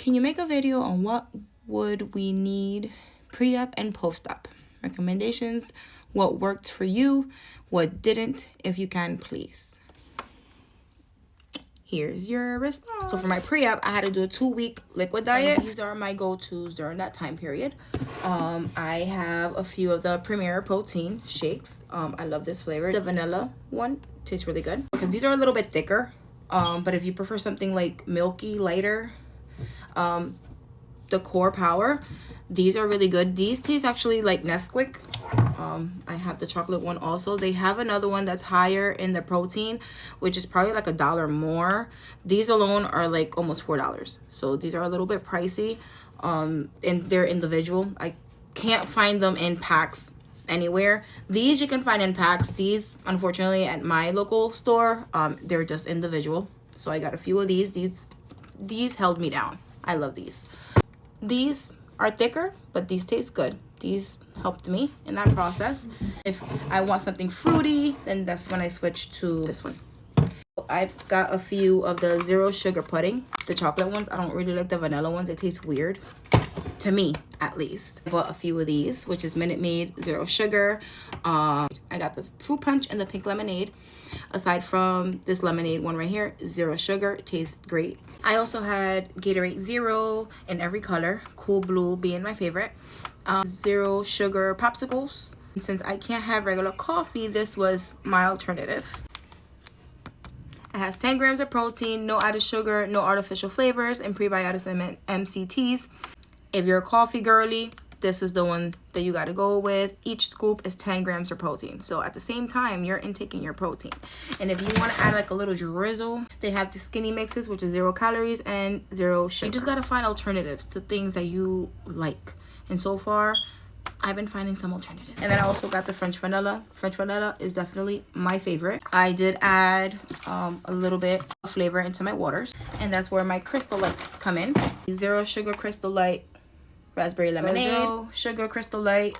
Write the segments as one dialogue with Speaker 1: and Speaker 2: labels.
Speaker 1: Can you make a video on what would we need pre-op and post-op? Recommendations, what worked for you, what didn't, if you can, please. Here's your response. So for my pre-op, I had to do a 2-week liquid diet. And these are my go-tos during that time period. I have a few of the Premier protein shakes. I love this flavor. The vanilla one tastes really good because these are a little bit thicker. But if you prefer something like milky, lighter, the Core Power, these are really good. These taste actually like Nesquik. I have the chocolate one also. They have another one that's higher in the protein, which is probably like $1 more. These alone are like almost $4, so these are a little bit pricey. And they're individual. I can't find them in packs anywhere. These you can find in packs. These, unfortunately, at my local store, they're just individual. So I got a few of these. These held me down. I love these. These are thicker, but these taste good. These helped me in that process. If I want something fruity, then that's when I switch to this one. I've got a few of the zero sugar pudding, the chocolate ones. I don't really like the vanilla ones. They taste weird, to me at least. I bought a few of these, which is Minute Maid zero sugar. I got the fruit punch and the pink lemonade. Aside from this lemonade one right here, zero sugar. It tastes great. I also had Gatorade Zero in every color, cool blue being my favorite. Zero sugar popsicles. And since I can't have regular coffee, this was my alternative. It has 10 grams of protein, no added sugar, no artificial flavors, and prebiotics and MCTs. If you're a coffee girly, this is the one that you got to go with. Each scoop is 10 grams of protein. So at the same time, you're intaking your protein. And if you want to add like a little drizzle, they have the skinny mixes, which is 0 calories and 0 sugar. You just got to find alternatives to things that you like. And so far, I've been finding some alternatives. And then I also got the French vanilla. French vanilla is definitely my favorite. I did add a little bit of flavor into my waters. And that's where my Crystal Lights come in. Zero sugar Crystal Light raspberry lemonade. Zero sugar Crystal Light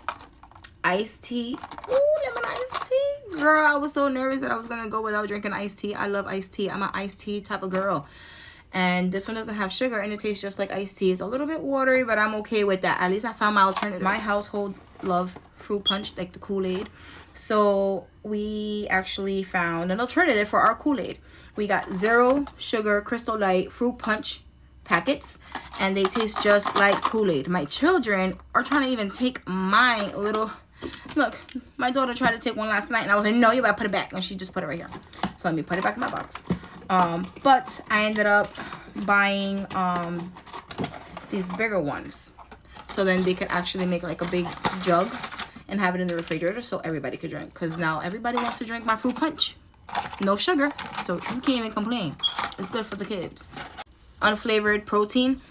Speaker 1: iced tea. Ooh, lemon iced tea. Girl, I was so nervous that I was going to go without drinking iced tea. I love iced tea. I'm an iced tea type of girl. And this one doesn't have sugar and it tastes just like iced tea. It's a little bit watery, but I'm okay with that. At least I found my alternative. My household love fruit punch, like the Kool-Aid. So we actually found an alternative for our Kool-Aid. We got zero sugar Crystal Light fruit punch packets, and they taste just like Kool-Aid. My children are trying to even take my little... Look, my daughter tried to take one last night, and I was like, no, you better put it back. And she just put it right here. So let me put it back in my box. But I ended up buying these bigger ones, so then they could actually make like a big jug and have it in the refrigerator so everybody could drink, because now everybody wants to drink my fruit punch. No sugar, so you can't even complain. It's good for the kids. Unflavored protein.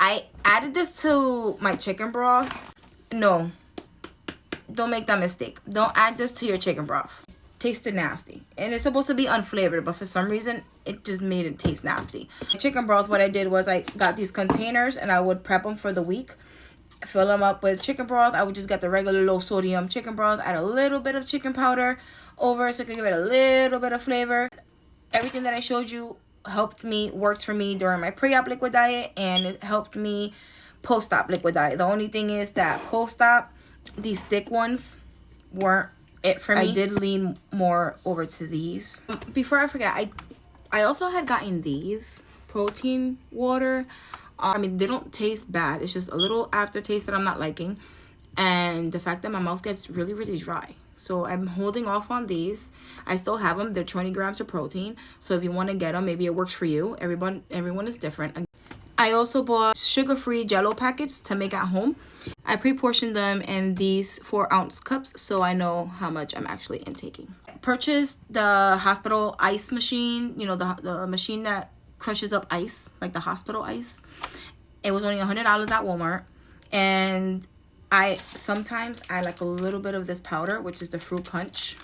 Speaker 1: I added this to my chicken broth. No, don't make that mistake. Don't add this to your chicken broth. Tasted nasty, and it's supposed to be unflavored, but for some reason it just made it taste nasty. Chicken broth, what I did was I got these containers and I would prep them for the week, fill them up with chicken broth. I would just get the regular low sodium chicken broth, add a little bit of chicken powder over so I could give it a little bit of flavor. Everything that I showed you helped me, worked for me during my pre-op liquid diet, and it helped me post-op liquid diet. The only thing is that post-op, these thick ones weren't it for me. I did lean more over to these. Before I forget, I also had gotten these protein water. I mean, they don't taste bad. It's just a little aftertaste that I'm not liking, and the fact that my mouth gets really, really dry. So I'm holding off on these. I still have them. They're 20 grams of protein. So if you want to get them, maybe it works for you. Everyone is different. I also bought sugar-free Jell-O packets to make at home. I pre-portioned them in these 4-ounce cups, so I know how much I'm actually intaking. I purchased the hospital ice machine, you know, the machine that crushes up ice, like the hospital ice. It was only $100 at Walmart, and sometimes I like a little bit of this powder, which is the fruit punch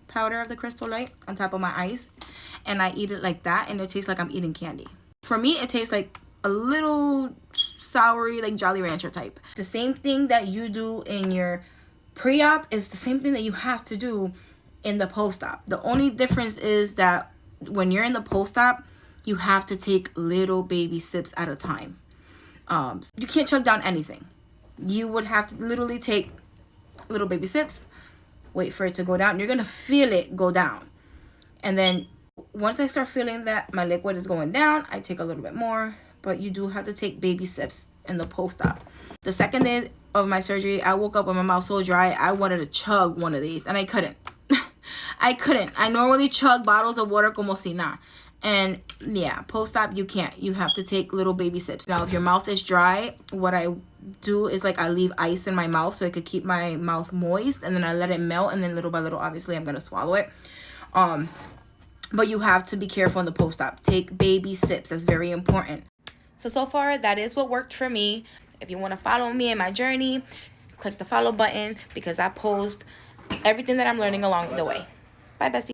Speaker 1: powder of the Crystal Light, on top of my ice, and I eat it like that, and it tastes like I'm eating candy. For me, it tastes like a little soury, like Jolly Rancher type. The same thing that you do in your pre-op is the same thing that you have to do in the post-op. The only difference is that when you're in the post-op, you have to take little baby sips at a time. You can't chug down anything. You would have to literally take little baby sips, wait for it to go down. You're gonna feel it go down, and then once I start feeling that my liquid is going down, I take a little bit more. But you do have to take baby sips in the post-op. The second day of my surgery, I woke up with my mouth so dry, I wanted to chug one of these, and I couldn't. I couldn't. I normally chug bottles of water como si nada. And yeah, post-op, you can't. You have to take little baby sips. Now, if your mouth is dry, what I do is like I leave ice in my mouth so I could keep my mouth moist, and then I let it melt, and then little by little, obviously, I'm going to swallow it. But you have to be careful in the post-op. Take baby sips. That's very important. So far, that is what worked for me. If you want to follow me in my journey, click the follow button because I post everything that I'm learning along the way. Bye, bestie.